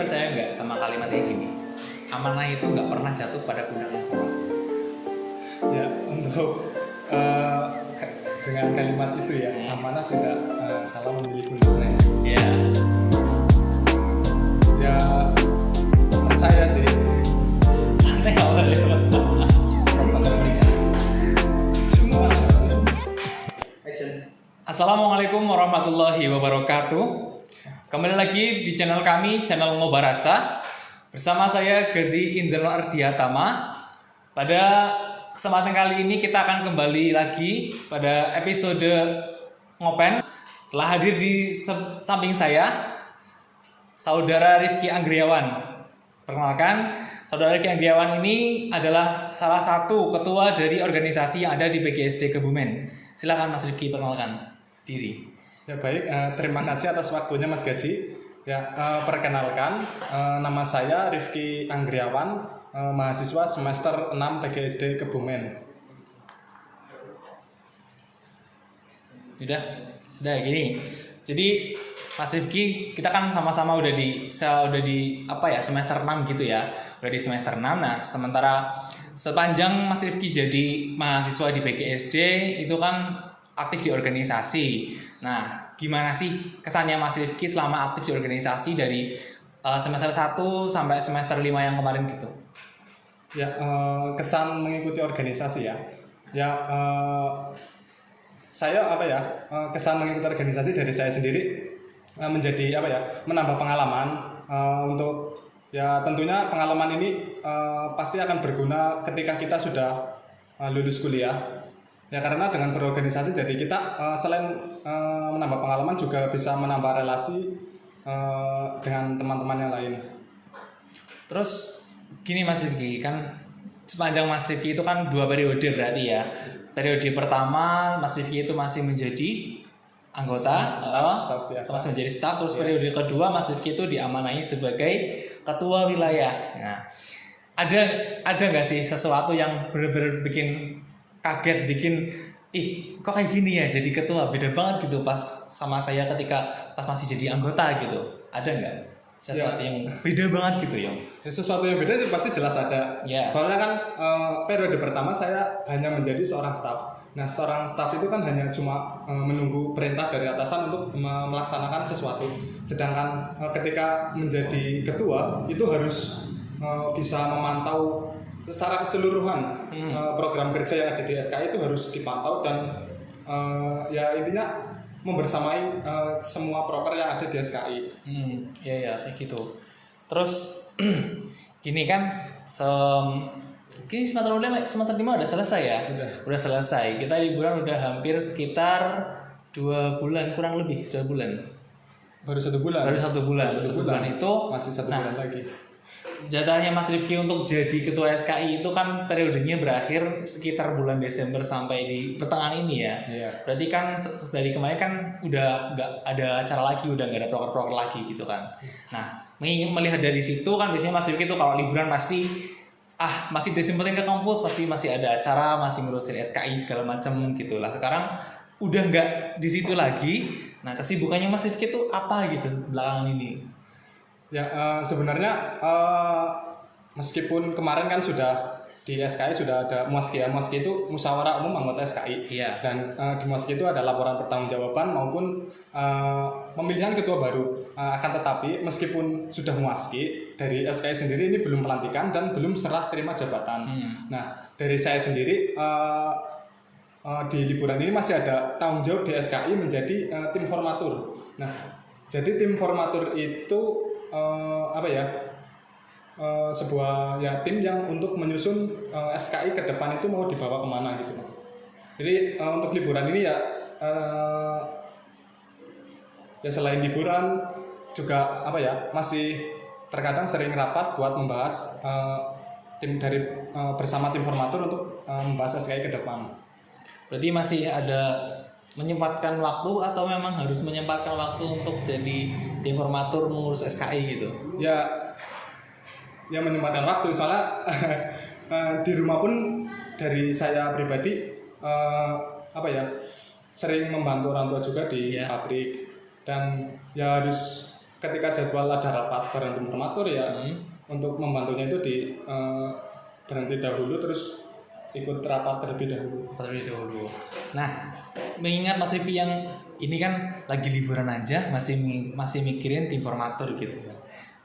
percaya nggak sama kalimat kayak gini? Amanah itu nggak pernah jatuh pada pundak yang salah. Ya, untuk eh, dengan kalimat itu ya, amanah tidak salah memilih pundaknya. Ya. Ya, percaya sih. Santai nggak boleh. Sampai meninggal. Semua. Assalamualaikum warahmatullahi wabarakatuh. Kembali lagi di channel kami, channel Ngobarasa. Bersama saya Gazi Inzano Ardiatama. Pada kesempatan kali ini kita akan kembali lagi pada episode Ngopen. Telah hadir di samping saya Saudara Rifki Anggriawan. Perkenalkan, Saudara Rifki Anggriawan ini adalah salah satu ketua dari organisasi yang ada di PGSD Kebumen. Silakan Mas Rifki perkenalkan diri. Ya baik, terima kasih atas waktunya Mas Gazi. Ya, perkenalkan, nama saya Rifki Anggriawan, mahasiswa semester 6 PGSD Kebumen. Udah gini. Jadi Mas Rifki, kita kan sama-sama udah di semester 6 gitu ya. Udah di semester 6. Nah, sementara sepanjang Mas Rifki jadi mahasiswa di PGSD itu kan aktif di organisasi. Nah, gimana sih kesannya Mas Rifki selama aktif di organisasi dari semester 1 sampai semester 5 yang kemarin gitu? Ya, kesan mengikuti organisasi ya. Ya, saya kesan mengikuti organisasi dari saya sendiri menjadi menambah pengalaman untuk ya tentunya pengalaman ini pasti akan berguna ketika kita sudah lulus kuliah. Ya karena dengan berorganisasi jadi kita selain menambah pengalaman juga bisa menambah relasi dengan teman-teman yang lain. Terus gini Mas Rifki, kan sepanjang Mas Rifki itu kan 2 periode berarti ya. Periode pertama Mas Rifki itu masih menjadi anggota, masih menjadi staf. Terus periode kedua Mas Rifki itu diamanahi sebagai ketua wilayah. Nah, ada nggak sih sesuatu yang benar-benar bikin kaget, bikin kok kayak gini ya jadi ketua, beda banget gitu pas sama saya ketika pas masih jadi anggota gitu? Ada nggak sesuatu yang beda banget gitu ya? Sesuatu yang beda itu pasti jelas ada. Soalnya kan periode pertama saya hanya menjadi seorang staf. Nah, seorang staf itu kan hanya cuma menunggu perintah dari atasan untuk melaksanakan sesuatu. Sedangkan ketika menjadi ketua itu harus bisa memantau secara keseluruhan program kerja yang ada di SKI itu harus dipantau dan ya intinya membersamai semua proker yang ada di SKI. Ya kayak gitu. Terus gini kan, kini semester 5 udah selesai ya? Udah selesai. Kita liburan udah hampir sekitar 2 bulan, kurang lebih 2 bulan. Baru 1 bulan. Baru 1 bulan. 1 bulan itu masih 1 bulan lagi. Jatahnya Mas Rifki untuk jadi ketua SKI itu kan periodenya berakhir sekitar bulan Desember sampai di pertengahan ini ya. Berarti kan dari kemarin kan udah nggak ada acara lagi, udah nggak ada proker-proker lagi gitu kan. Nah, melihat dari situ kan biasanya Mas Rifki itu kalau liburan pasti masih disempetin ke kampus, pasti masih ada acara, masih ngurusin SKI segala macam gitu lah. Sekarang udah nggak di situ lagi. Nah, kesibukannya Mas Rifki itu apa gitu belakangan ini? Ya sebenarnya meskipun kemarin kan sudah di SKI sudah ada muaski ya. Muaski itu musyawarah umum anggota SKI. Dan di muaski itu ada laporan pertanggungjawaban maupun pemilihan ketua baru. Akan tetapi meskipun sudah muaski, dari SKI sendiri ini belum pelantikan dan belum serah terima jabatan. Nah, dari saya sendiri di liburan ini masih ada tanggung jawab di SKI menjadi tim formatur. Nah, jadi tim formatur itu sebuah ya tim yang untuk menyusun SKI ke depan itu mau dibawa kemana gitu. Jadi untuk liburan ini ya selain liburan juga masih terkadang sering rapat buat membahas tim dari bersama tim formatur untuk membahas SKI ke depan. Berarti masih ada menyempatkan waktu atau memang harus menyempatkan waktu untuk jadi tim formatur mengurus SKI gitu? Ya menyempatkan waktu soalnya di rumah pun dari saya pribadi sering membantu orang tua juga di pabrik dan ya harus ketika jadwal ada rapat bareng informator ya untuk membantunya itu berhenti dahulu terus ikut rapat terlebih dahulu. Nah, mengingat Mas Rifki yang ini kan lagi liburan aja masih mikirin informator gitu.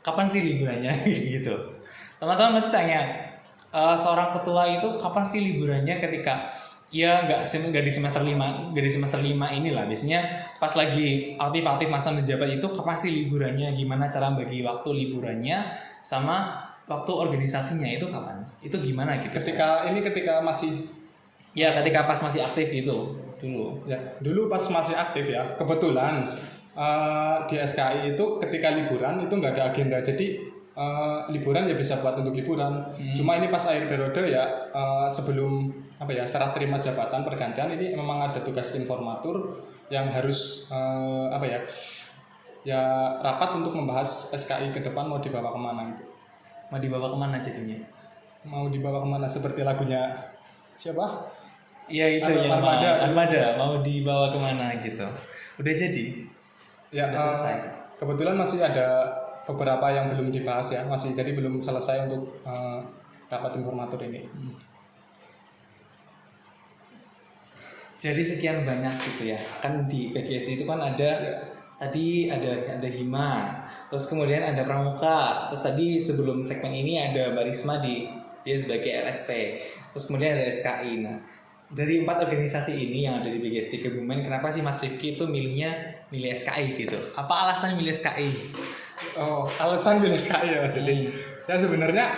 Kapan sih liburannya gitu? Teman-teman mesti tanya, seorang ketua itu kapan sih liburannya ketika ya nggak di semester 5, nggak di semester 5 inilah biasanya pas lagi aktif masa menjabat itu kapan sih liburannya, gimana cara bagi waktu liburannya sama waktu organisasinya itu kapan? Itu gimana gitu? Ketika masih ketika pas masih aktif gitu dulu. Ya, dulu pas masih aktif ya. Kebetulan di SKI itu ketika liburan itu nggak ada agenda. Jadi liburan ya bisa buat untuk liburan. Cuma ini pas akhir periode ya sebelum serah terima jabatan pergantian ini memang ada tugas informatur yang harus rapat untuk membahas SKI ke depan mau dibawa kemana gitu. Mau dibawa kemana jadinya? Mau dibawa kemana seperti lagunya siapa? Iya itu yang Armada mau dibawa kemana gitu. Udah jadi? Ya, udah selesai. Kebetulan masih ada beberapa yang belum dibahas ya, jadi belum selesai untuk rapat informator ini. Jadi sekian banyak gitu ya. Kan di PGSI itu kan ada tadi ada Hima, terus kemudian ada Pramuka, terus tadi sebelum segmen ini ada Mbak Risma dia sebagai LSP, terus kemudian ada SKI. Nah, dari 4 organisasi ini yang ada di BGSD Kebumen, kenapa sih Mas Rifki itu milih SKI gitu? Apa alasan milih SKI? Oh, alasan milih SKI ya Mas Didi. Ya sebenarnya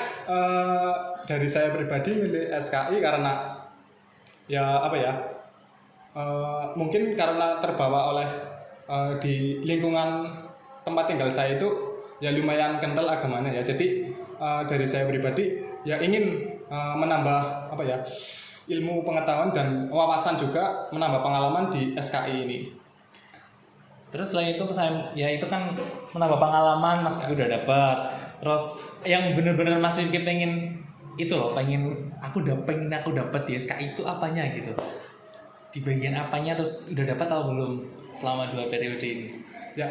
dari saya pribadi milih SKI karena mungkin karena terbawa oleh di lingkungan tempat tinggal saya itu ya lumayan kental agamanya ya. Jadi dari saya pribadi ya ingin menambah ilmu pengetahuan dan wawasan juga, menambah pengalaman di SKI ini. Terus selain itu ya itu kan menambah pengalaman Mas Rifki udah dapat. Terus yang bener-bener Mas Rifki pengen aku dapat di SKI itu apanya gitu? Di bagian apanya, terus udah dapat atau belum selama 2 periode ini? Ya,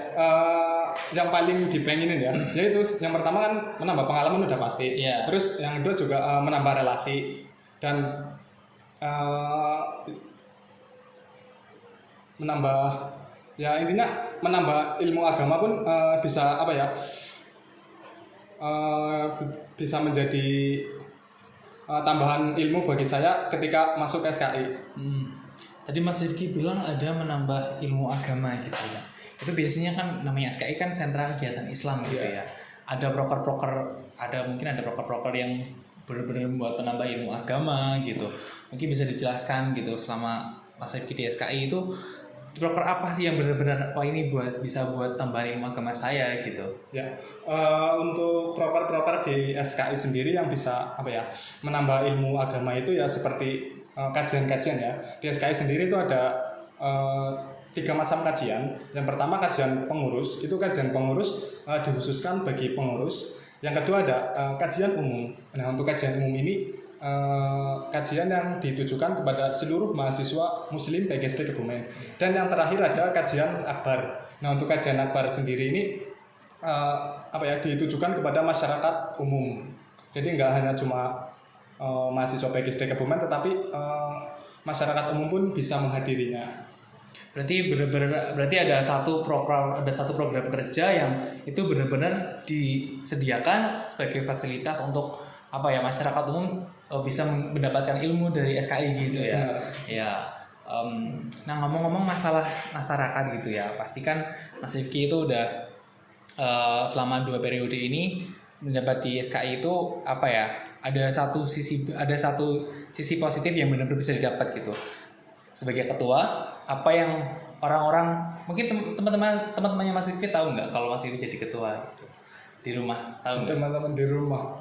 yang paling dipengenin ya, yaitu yang pertama kan menambah pengalaman udah pasti. Yeah. Terus yang kedua juga menambah relasi dan menambah ya intinya menambah ilmu agama pun bisa menjadi tambahan ilmu bagi saya ketika masuk ke SKI. Tadi Mas Rifki bilang ada menambah ilmu agama gitu ya. Itu biasanya kan namanya SKI kan sentra kegiatan Islam gitu ya. Ada proker-proker, mungkin ada proker-proker yang benar-benar membuat penambah ilmu agama gitu. Mungkin bisa dijelaskan gitu selama Mas Rifki di SKI itu proker apa sih yang benar-benar ini bisa buat tambahan ilmu agama saya gitu. Ya, untuk proker-proker di SKI sendiri yang bisa menambah ilmu agama itu ya seperti kajian-kajian ya. Di SKI sendiri itu ada 3 macam kajian. Yang pertama kajian pengurus, itu kajian pengurus dikhususkan bagi pengurus. Yang kedua ada kajian umum. Nah, untuk kajian umum ini kajian yang ditujukan kepada seluruh mahasiswa muslim PGSD Kebumen. Dan yang terakhir ada kajian akbar. Nah, untuk kajian akbar sendiri ini ditujukan kepada masyarakat umum. Jadi nggak hanya cuma mahasiswa PGSD Kebumen, tetapi masyarakat umum pun bisa menghadirinya. Berarti ada satu program kerja yang itu benar-benar disediakan sebagai fasilitas untuk masyarakat umum bisa mendapatkan ilmu dari SKI gitu ya. Ya. Nah, ngomong-ngomong masalah masyarakat gitu ya, pastikan Mas Rifki itu udah selama 2 periode ini mendapat di SKI itu ada satu sisi positif yang benar-benar bisa didapat gitu. Sebagai ketua, apa yang orang-orang mungkin teman-temannya Mas Rifki tahu nggak kalau Mas Rifki jadi ketua gitu di rumah? Tahu teman-teman di rumah?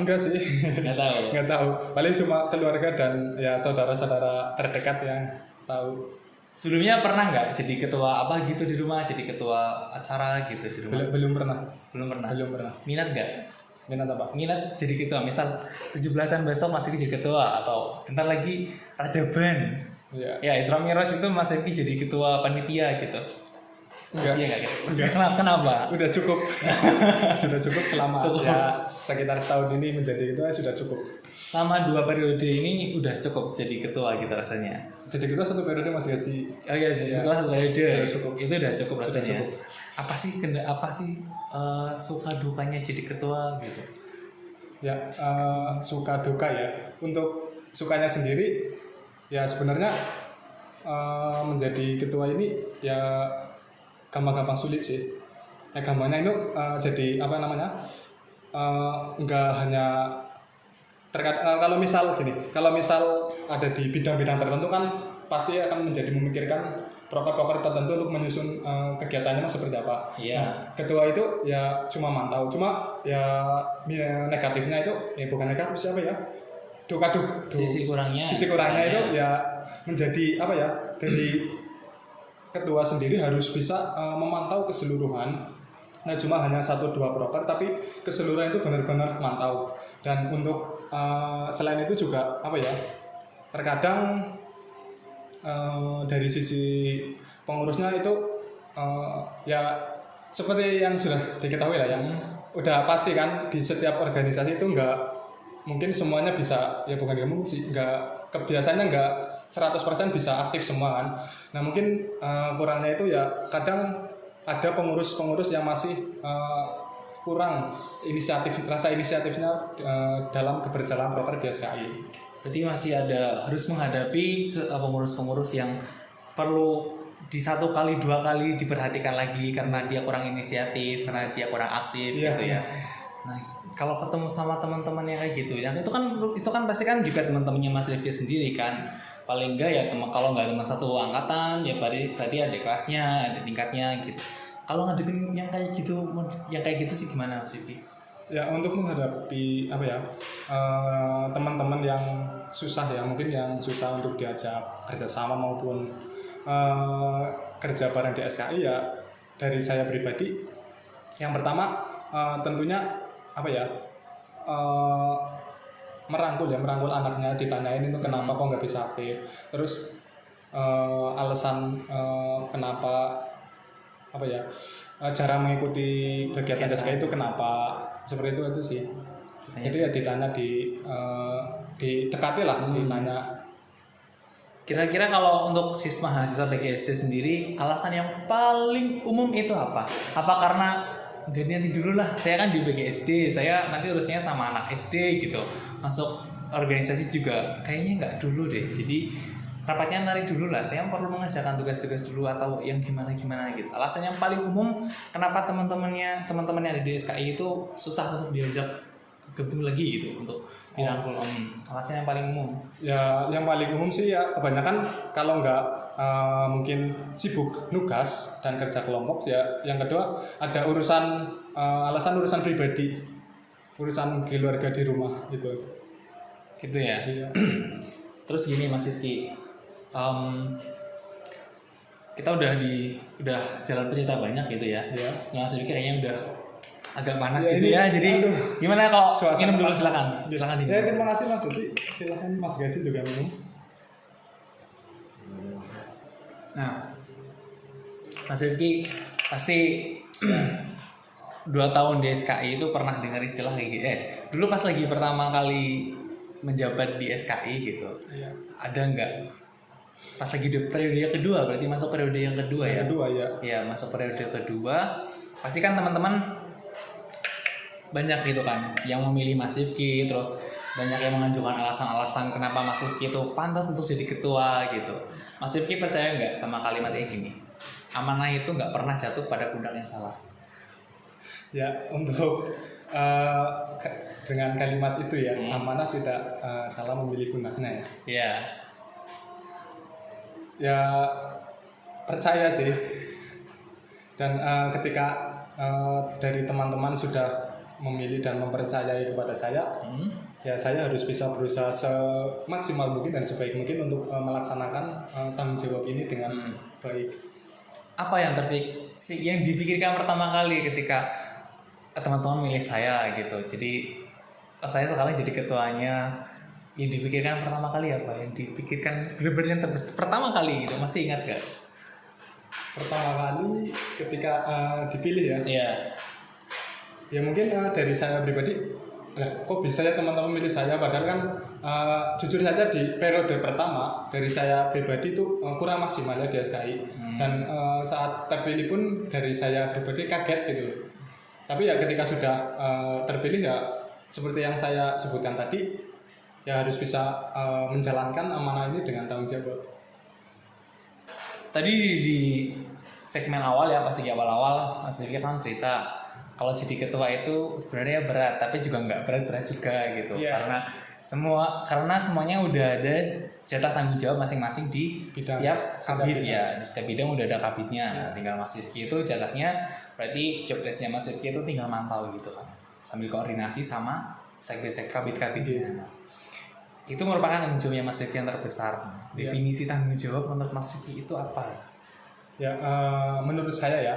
Enggak sih. Nggak tahu. Paling cuma keluarga dan ya saudara-saudara terdekat yang tahu. Sebelumnya pernah nggak jadi ketua gitu di rumah? Jadi ketua acara gitu di rumah? Belum pernah. Belum pernah. Minat apa? Minat jadi ketua. Misal 17-an besok Mas Rifki jadi ketua atau bentar lagi Rajaban. Ya, Isra Miraj itu Mas Rifki jadi ketua panitia gitu. Setia nggak gitu? Kenapa? Udah cukup. Sudah cukup selama ya sekitar setahun ini menjadi ketua sudah cukup. Selama 2 periode ini udah cukup jadi ketua gitu rasanya. Jadi ketua 1 periode Mas Gazi. Oh iya, jadi ketua 1 periode. Udah cukup. Itu udah cukup rasanya. Cukup. Apa sih suka dukanya jadi ketua gitu? Ya, suka duka ya. Untuk sukanya sendiri ya sebenarnya menjadi ketua ini ya gampang-gampang sulit sih. Ya gampangnya itu jadi apa namanya? Enggak hanya kalau misal ada di bidang-bidang tertentu kan pasti akan menjadi memikirkan proker-proker tertentu untuk menyusun kegiatannya seperti apa. Iya. Nah, ketua itu ya cuma mantau, cuma ya negatifnya itu bukan negatif siapa ya? Sisi kurangnya itu ya menjadi apa ya? Dari ketua sendiri harus bisa memantau keseluruhan. Nah, cuma hanya 1-2 proker tapi keseluruhan itu benar-benar mantau. Dan untuk selain itu juga apa ya? Terkadang dari sisi pengurusnya itu ya seperti yang sudah diketahui lah ya. Udah pasti kan di setiap organisasi itu enggak mungkin semuanya bisa ya bukan kamu sih enggak kebiasaannya enggak 100% bisa aktif semua kan. Nah, mungkin kurangnya itu ya kadang ada pengurus-pengurus yang masih kurang rasa inisiatifnya dalam keberjalanan proker di SKI. Berarti masih harus menghadapi pengurus-pengurus yang perlu di 1 kali 2 kali diperhatikan lagi karena dia kurang inisiatif, karena dia kurang aktif gitu ya. Nah, kalau ketemu sama teman-teman yang kayak gitu, yang itu kan pasti kan juga teman-temannya Mas Rifki sendiri kan. Paling enggak ya kalau nggak teman satu angkatan ya tadi ada kelasnya, ada tingkatnya gitu. Kalau ngadepin yang kayak gitu sih gimana Mas Rifki? Ya, untuk menghadapi apa ya teman-teman yang susah ya, mungkin yang susah untuk diajak kerjasama maupun kerja bareng di SKI ya, dari saya pribadi yang pertama tentunya apa ya merangkul anaknya, ditanyain itu kenapa kok nggak bisa aktif, terus alasan kenapa apa ya cara mengikuti kegiatan SKI itu kenapa, seperti itu sih. Jadi ya ditanya didekati lah, ditanya. Kira-kira kalau untuk mahasiswa PGSD sendiri, alasan yang paling umum itu apa? Apa karena nanti dulu lah, saya kan di PGSD, saya nanti urusnya sama anak SD gitu, masuk organisasi juga kayaknya nggak dulu deh, jadi rapatnya narik dulu lah, saya perlu mengerjakan tugas-tugas dulu atau yang gimana gitu. Alasan yang paling umum kenapa teman-teman yang ada di SKI itu susah untuk diajak gabung lagi gitu untuk dirangkul. Alasan yang paling umum ya, yang paling umum sih ya kebanyakan kalau nggak mungkin sibuk nugas dan kerja kelompok ya. Yang kedua ada alasan urusan pribadi, urusan keluarga di rumah gitu ya. Iya. Terus gini Mas Siti, kita udah jalan cerita banyak gitu ya. Mas Siti kayaknya udah agak panas ya, gitu ya. Jadi gimana kalau minum dulu, silakan dingin. Ya, terima kasih Mas Siti. Silakan Mas Gazi juga minum. Nah, Mas Rifki pasti 2 tahun di SKI itu pernah dengar istilah kayak gitu. Dulu pas lagi pertama kali menjabat di SKI gitu, ada nggak? Pas lagi di periode kedua, berarti masuk periode yang kedua ya? Kedua ya. Ya, masuk periode kedua. Pasti kan teman-teman banyak gitu kan yang memilih Mas Rifki, terus banyak yang mengajukan alasan-alasan kenapa Mas Rifki itu pantas untuk jadi ketua gitu. Mas Rifki percaya nggak sama kalimat kayak gini? Amanah itu nggak pernah jatuh pada pundak yang salah. Ya, untuk dengan kalimat itu ya, amanah tidak salah memilih pundaknya ya. Iya. Ya, percaya sih. Dan ketika dari teman-teman sudah memilih dan mempercayai kepada saya, ya saya harus bisa berusaha semaksimal mungkin dan sebaik mungkin untuk melaksanakan tanggung jawab ini dengan baik. Apa yang dipikirkan pertama kali ketika teman-teman milih saya gitu? Jadi saya sekarang jadi ketuanya. Yang dipikirkan pertama kali apa? Yang dipikirkan benar-benar yang pertama kali gitu, masih ingat gak? Pertama kali ketika dipilih ya. Iya. Ya mungkin dari saya pribadi, kok bisa ya teman-teman milih saya, padahal kan jujur saja di periode pertama dari saya pribadi itu kurang maksimal ya di SKI. Dan saat terpilih pun dari saya pribadi kaget gitu. Tapi ya ketika sudah terpilih ya seperti yang saya sebutkan tadi, ya harus bisa menjalankan amanah ini dengan tanggung jawab. Tadi di segmen awal ya, pas di awal-awal Mas Rifki kan cerita kalau jadi ketua itu sebenarnya berat, tapi juga nggak berat-berat juga gitu. Yeah. Karena semuanya udah ada jatah tanggung jawab masing-masing di setiap kabit ya. Di setiap bidang udah ada kabitnya. Nah, tinggal Mas Rifki itu jatahnya berarti job desk-nya Mas Rifki itu tinggal mantau gitu kan. Sambil koordinasi sama sekdes kabit-kabitnya. Itu merupakan tanggung jawabnya Mas Rifki yang terbesar. Definisi tanggung jawab menurut Mas Rifki itu apa? Ya, menurut saya ya,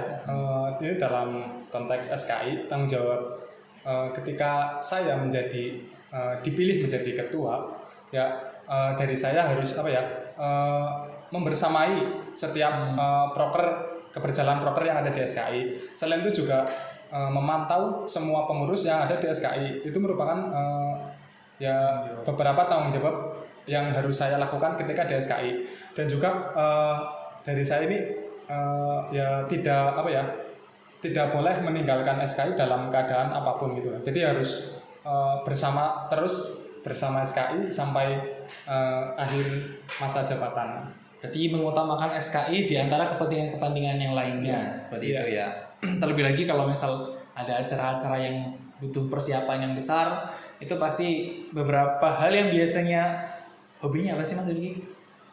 ini dalam konteks SKI, tanggung jawab ketika saya dipilih menjadi ketua, ya dari saya harus membersamai setiap keberjalanan proker yang ada di SKI. Selain itu juga memantau semua pengurus yang ada di SKI. Itu merupakan beberapa tanggung jawab yang harus saya lakukan ketika di SKI. Dan juga dari saya ini tidak boleh meninggalkan SKI dalam keadaan apapun gitu. Jadi harus bersama SKI sampai akhir masa jabatan. Berarti mengutamakan SKI di antara kepentingan-kepentingan yang lainnya, seperti itu ya. Terlebih lagi kalau misal ada acara-acara yang butuh persiapan yang besar, itu pasti beberapa hal yang biasanya hobinya apa sih Mas Rifki?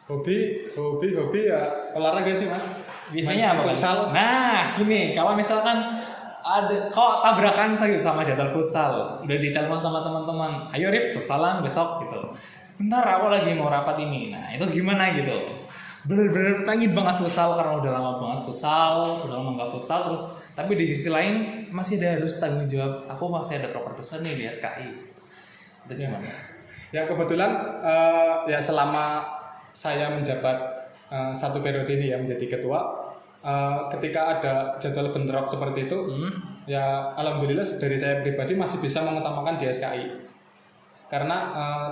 Hobi ya olahraga sih Mas. Biasanya apa? Futsal. Nah, gini, kalau misalkan ada kok tabrakan sama jadwal futsal, udah ditelepon sama teman-teman, ayo Rif, futsalan besok gitu. Bentar, aku lagi mau rapat ini. Nah, itu gimana gitu? Bener-bener pengen banget futsal karena udah lama banget futsal, udah lama nggak futsal terus. Tapi di sisi lain masih harus tanggung jawab. Aku masih ada proker besar nih di SKI. Itu gimana? Ya kebetulan ya selama saya menjabat satu periode ini ya menjadi ketua, ketika ada jadwal bentrok seperti itu, ya alhamdulillah dari saya pribadi masih bisa mengutamakan di SKI. Karena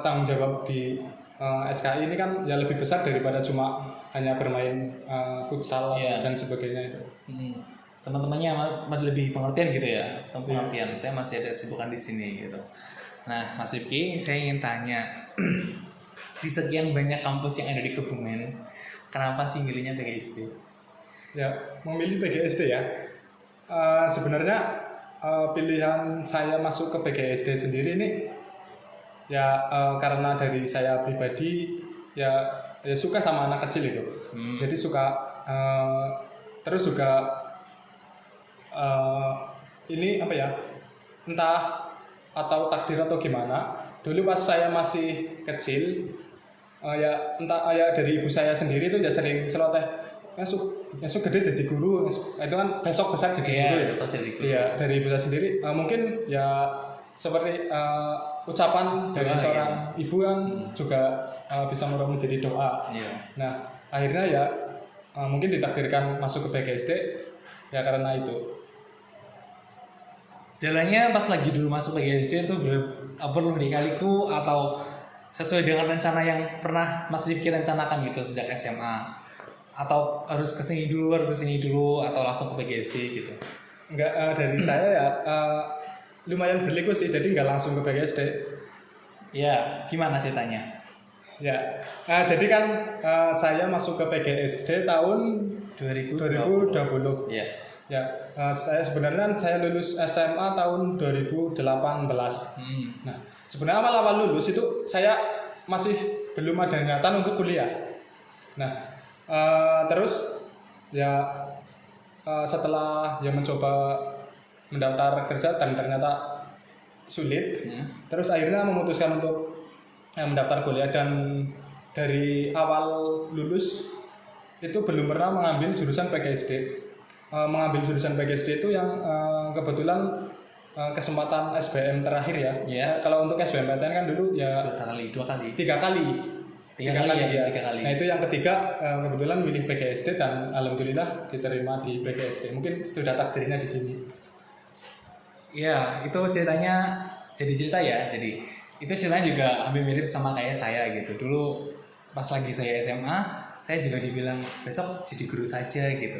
tanggung jawab di SKI ini kan ya lebih besar daripada cuma hanya bermain futsal dan sebagainya itu. Teman-temannya lebih pengertian gitu ya, pengertian. Saya masih ada kesibukan di sini gitu. Nah, Mas Rifki, saya ingin tanya, di sekian banyak kampus yang ada di Kebumen, kenapa sih milihnya PGSD? Ya, memilih PGSD ya. Sebenarnya pilihan saya masuk ke PGSD sendiri ini ya karena dari saya pribadi ya suka sama anak kecil itu. Jadi suka terus juga ini entah atau takdir atau gimana. Dulu pas saya masih kecil dari ibu saya sendiri itu ya sering celoteh esok gede jadi guru, itu kan besok besar jadi guru ya. Iya, dari ibu saya sendiri mungkin ya seperti ucapan dari seorang ibu kan juga bisa merubah menjadi doa. Nah, akhirnya ya mungkin ditakdirkan masuk ke PGSD ya karena itu. Jalannya pas lagi dulu masuk PGSD itu perlu dikaliku atau sesuai dengan rencana yang pernah Mas Rifki rencanakan gitu sejak SMA, atau harus kesini dulu atau langsung ke PGSD gitu? Enggak, dari saya ya lumayan berliku sih, jadi nggak langsung ke PGSD. Ya, gimana ceritanya? Ya, jadi kan saya masuk ke PGSD tahun 2020. Ya. Ya, saya lulus SMA tahun 2018. Nah, sebenarnya awal lulus itu saya masih belum ada niatan untuk kuliah. Nah, terus ya setelah ya mencoba mendaftar kerja dan ternyata sulit, terus akhirnya memutuskan untuk mendaftar kuliah. Dan dari awal lulus itu belum pernah mengambil jurusan PGSD. Mengambil jurusan PGSD itu yang kebetulan kesempatan SBM terakhir ya. Kalau untuk SBMPTN kan dulu ya 2 kali. 3 kali. tiga kali ya. 3 kali. Nah itu yang ketiga kebetulan milih PGSD dan alhamdulillah diterima di PGSD. Mungkin sudah takdirnya di sini. Iya, itu ceritanya jadi cerita ya. Jadi itu ceritanya juga hampir mirip sama kayak saya gitu. Dulu pas lagi saya SMA, saya juga dibilang besok jadi guru saja gitu.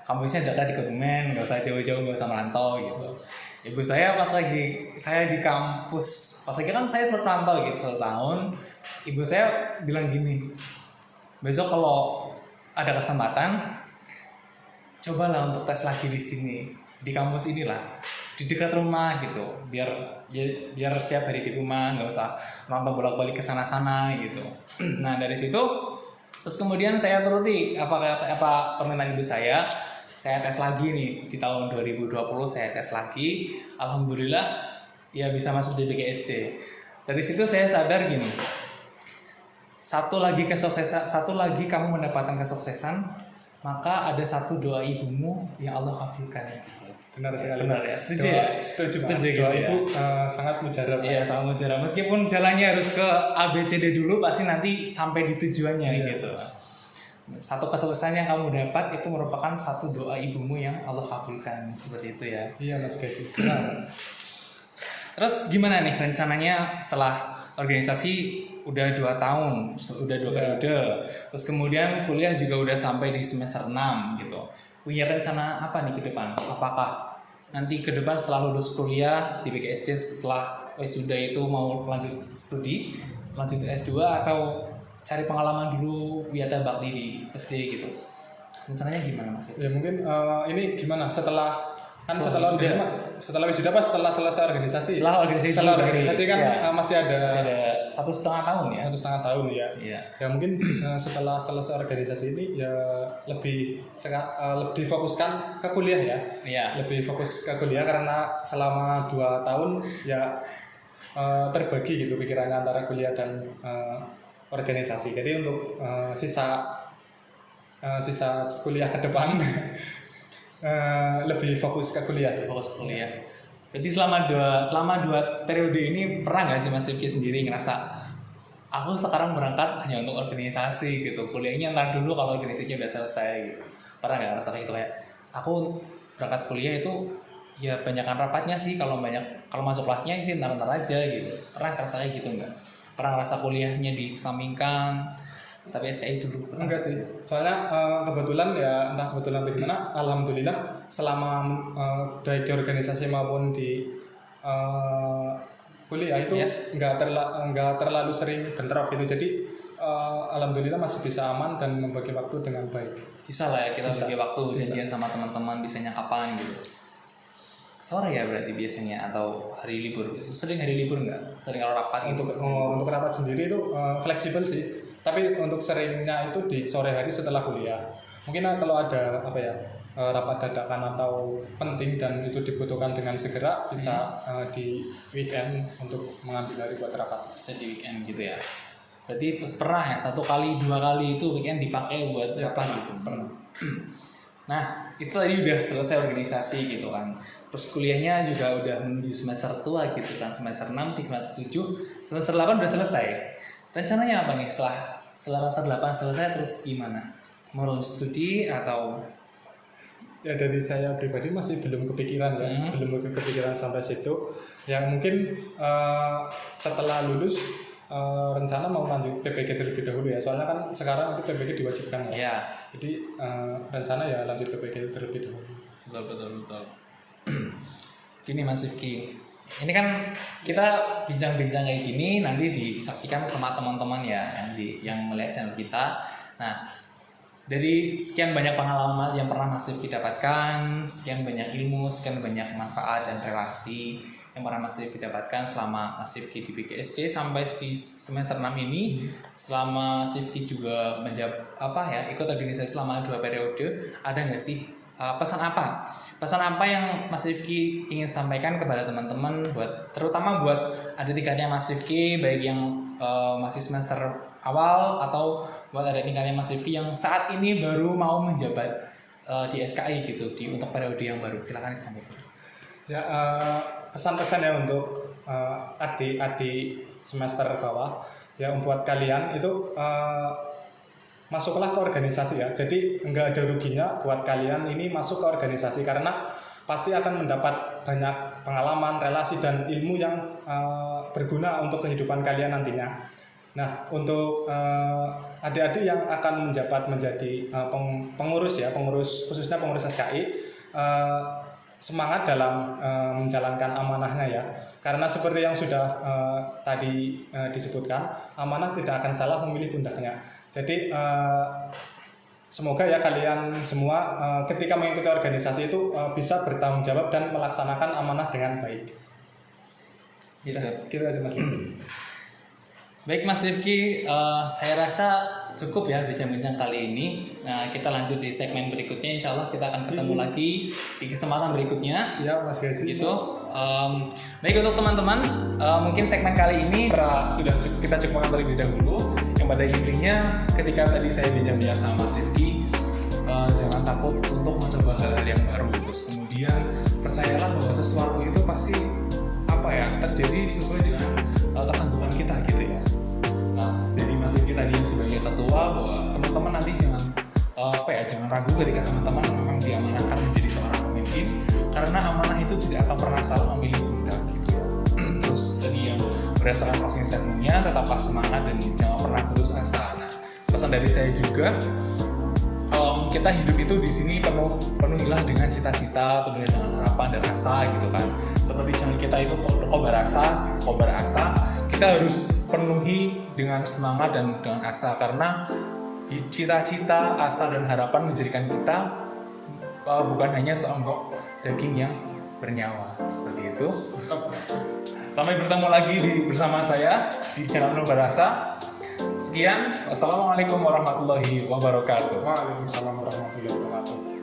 Kampusnya dekat di Kebumen, nggak usah jauh-jauh, nggak usah merantau gitu. Ibu saya pas lagi saya di kampus, pas lagi kan saya sempat merantau gitu 1 tahun. Ibu saya bilang gini, besok kalau ada kesempatan, cobalah untuk tes lagi di sini, di kampus inilah, di dekat rumah gitu, biar setiap hari di rumah, nggak usah nonton bolak-balik ke sana-sana gitu. Nah dari situ, terus kemudian saya turuti apa permintaan ibu saya tes lagi nih di tahun 2020 saya tes lagi, alhamdulillah ya bisa masuk di PGSD. Dari situ saya sadar gini, satu lagi kamu mendapatkan kesuksesan, maka ada satu doa ibumu yang Allah kabulkan. Benar sekali. Benar ya, setuju ya? Setuju gitu doa ya. ibu sangat mujarab. Iya, sangat mujarab. Meskipun jalannya harus ke ABCD dulu, pasti nanti sampai di tujuannya gitu. Satu kesuksesan yang kamu dapat itu merupakan satu doa ibumu yang Allah kabulkan, seperti itu ya. Iya Mas Gaji. Terus gimana nih rencananya setelah organisasi udah 2 tahun, udah 2 periode, terus kemudian kuliah juga udah sampai di semester 6 gitu. Punya rencana apa nih ke depan? Apakah nanti ke depan setelah lulus kuliah di PGSD, setelah wisuda itu mau lanjut studi, lanjut S2 atau cari pengalaman dulu wiata bakti di SD gitu? Rencananya gimana Mas? Ya mungkin ini gimana setelah wisuda pas setelah selesai organisasi. Setelah organisasi kan ya. masih ada 1,5 tahun ya. 1,5 tahun ya. Iya. Ya mungkin setelah selesai organisasi ini ya lebih fokuskan ke kuliah ya. Iya. Lebih fokus ke kuliah karena selama 2 tahun ya terbagi gitu pikirannya antara kuliah dan organisasi. Jadi untuk sisa kuliah ke depan lebih fokus ke kuliah sih. Fokus ke kuliah. Berarti selama dua periode ini pernah nggak sih Mas Rifki sendiri ngerasa aku sekarang berangkat hanya untuk organisasi gitu, kuliahnya ntar dulu kalau organisasinya udah selesai gitu. Pernah nggak ngerasa kayak gitu, kayak aku berangkat kuliah itu ya banyakkan rapatnya sih, kalau masuk kelasnya sih ntar aja gitu. Pernah ngerasa kayak gitu nggak? Pernah ngerasa kuliahnya dikesampingkan tapi SKI dulu? Enggak sih, soalnya kebetulan ya entah kebetulan bagaimana, alhamdulillah selama baik di organisasi maupun di kuliah itu nggak terlalu sering bentrok gitu. Jadi alhamdulillah masih bisa aman dan membagi waktu dengan baik. Bisa lah ya kita bagi waktu, janjian sama teman-teman bisanya kapan gitu. Sore ya berarti biasanya atau hari libur? Sering hari libur nggak? Sering kalau rapat gitu? Untuk rapat sendiri itu fleksibel sih. Tapi untuk seringnya itu di sore hari setelah kuliah. Mungkin kalau ada rapat dadakan atau penting dan itu dibutuhkan dengan segera, bisa di weekend untuk mengambil hari buat rapat. Bisa di weekend gitu ya. Berarti pernah ya 1 kali 2 kali itu weekend dipakai buat rapat gitu. Pernah. Nah itu tadi udah selesai organisasi gitu kan. Terus kuliahnya juga udah menuju semester tua gitu kan, semester 6, 7, semester 8 udah selesai. Rencananya apa nih setelah semester 8 selesai, terus gimana? Mau lanjut studi atau? Ya dari saya pribadi masih belum kepikiran ya, belum kepikiran sampai situ. Ya mungkin setelah lulus rencana mau lanjut PPG terlebih dahulu ya, soalnya kan sekarang itu PPG diwajibkan ya. Iya. Jadi rencana ya lanjut PPG terlebih dahulu. Betul. Gini Mas Rifki, ini kan kita bincang-bincang kayak gini nanti disaksikan sama teman-teman ya yang melihat channel kita. Nah, dari sekian banyak pengalaman yang pernah Mas Rifki dapatkan, sekian banyak ilmu, sekian banyak manfaat dan relasi yang pernah Mas Rifki dapatkan selama Mas Rifki di PGSD sampai di semester 6 ini, selama Mas Rifki juga ikut organisasi selama 2 periode, ada nggak sih pesan apa yang Mas Rifki ingin sampaikan kepada teman-teman, terutama buat adik tingkatnya Mas Rifki, baik yang masih semester awal atau buat adik tingkatnya Mas Rifki yang saat ini baru mau menjabat di SKI gitu untuk periode yang baru? Silakan disampaikan. Ya pesan-pesan ya untuk adik-adik semester bawah. ya buat kalian itu masuklah ke organisasi ya. Jadi nggak ada ruginya buat kalian ini masuk ke organisasi, karena pasti akan mendapat banyak pengalaman, relasi, dan ilmu yang berguna untuk kehidupan kalian nantinya. Nah, untuk adik-adik yang akan menjabat menjadi pengurus ya, khususnya pengurus SKI, semangat dalam menjalankan amanahnya ya. Karena seperti yang sudah tadi disebutkan, amanah tidak akan salah memilih pundaknya. Jadi semoga ya kalian semua ketika mengikuti organisasi itu bisa bertanggung jawab dan melaksanakan amanah dengan baik. Gitu. Gitu aja Mas Rifki. Baik Mas Rifki, saya rasa cukup ya bincang-bincang kali ini. Nah, kita lanjut di segmen berikutnya. Insya Allah kita akan ketemu lagi di kesempatan berikutnya. Siap Mas Gazi. Gitu. Baik untuk teman-teman, mungkin segmen kali ini kita cukupkan terlebih dahulu. Yang pada intinya, ketika tadi saya bincang-bincang sama Mas Rifki, jangan takut untuk mencoba hal-hal yang baru. Terus kemudian percayalah bahwa sesuatu itu pasti terjadi sesuai dengan kesanggupan kita gitu ya. Nah, jadi Mas Rifki tadi sebagai ketua, bahwa teman-teman nanti jangan ragu ketika teman-teman memang diamanahkan menjadi seorang pemimpin, karena amanah itu tidak akan pernah salah memilih pundak gitu ya. Terus tadi yang berdasarkan closing statement-nya, tetaplah semangat dan jangan pernah putus asa. Nah, pesan dari saya juga, kita hidup itu di sini penuhilah dengan cita-cita, penuhilah dengan harapan dan asa gitu kan. Seperti channel kita itu kobar asa, kita harus penuhi dengan semangat dan dengan asa, karena cita-cita, asa dan harapan menjadikan kita bukan hanya seonggok daging yang bernyawa. Seperti itu. Sampai bertemu lagi bersama saya di channel Kobar Asa. Sekian, wassalamualaikum warahmatullahi wabarakatuh. Waalaikumsalam warahmatullahi wabarakatuh.